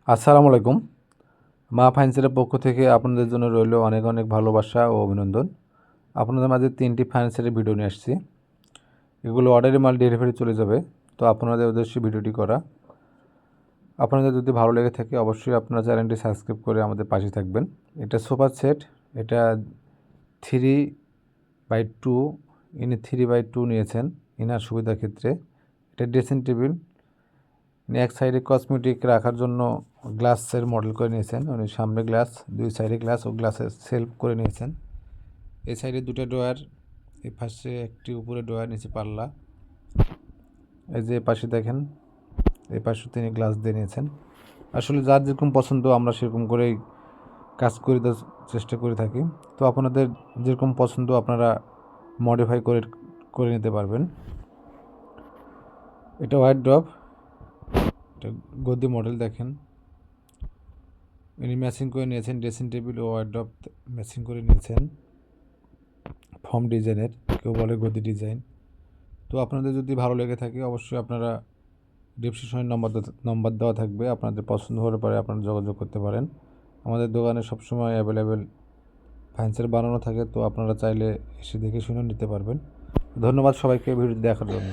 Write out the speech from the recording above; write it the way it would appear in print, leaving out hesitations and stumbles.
আসসালামু আলাইকুম। মা ফার্নিচারের পক্ষ থেকে আপনাদের জন্য রইল অনেক অনেক ভালোবাসা ও অভিনন্দন। আপনাদের মাঝে 3টি ফার্নিচারের ভিডিও নিয়ে আসছি। এগুলো অর্ডারের মাল ডেলিভারি চলে যাবে, তো আপনাদের উদ্দেশ্যে ভিডিওটি করা। আপনাদের যদি ভালো লেগে থাকে অবশ্যই আপনারা চ্যানেলটি সাবস্ক্রাইব করে আমাদের পাশে থাকবেন। এটা সোফা সেট, এটা 3/2 ইনি 3/2 নিয়েছেন ইনার সুবিধার ক্ষেত্রে। এটা ড্রেসিং টেবিল, এক সাইডে কসমেটিক রাখার জন্য গ্লাসের মডেল করে নিয়েছেন। উনি সামনে গ্লাস, দুই সাইডে গ্লাস ও গ্লাসের সেলফ করে নিয়েছেন। এই সাইডে দুটো ড্রয়ার, এই পাশে একটি উপরে ড্রয়ার, নিচে পাল্লা। এই যে পাশে দেখেন, এই পাশে তিনি গ্লাস দিয়ে নিয়েছেন। আসলে যার যেরকম পছন্দ আমরা সেরকম করেই কাজ করে দেওয়ার চেষ্টা করে থাকি। তো আপনাদের যেরকম পছন্দ আপনারা মডিফাই করে নিতে পারবেন। এটা হোয়াইট ড্রপ, এটা গদি মডেল দেখেন। ইনি ম্যাচিং করে নিয়েছেন, ড্রেসিং টেবিল ও ওয়ার্ড্রপ ম্যাচিং করে নিয়েছেন ফর্ম ডিজাইনের, কেউ বলে গদি ডিজাইন। তো আপনাদের যদি ভালো লেগে থাকে অবশ্যই আপনারা ডিসক্রিপশনে নম্বর দেওয়া থাকবে, আপনাদের পছন্দ হলে পরে আপনারা যোগাযোগ করতে পারেন। আমাদের দোকানে সবসময় অ্যাভেলেবেল ফার্নিচার বানানো থাকে, তো আপনারা চাইলে এসে দেখে শুনে নিতে পারবেন। ধন্যবাদ সবাইকে ভিডিও দেখার জন্য।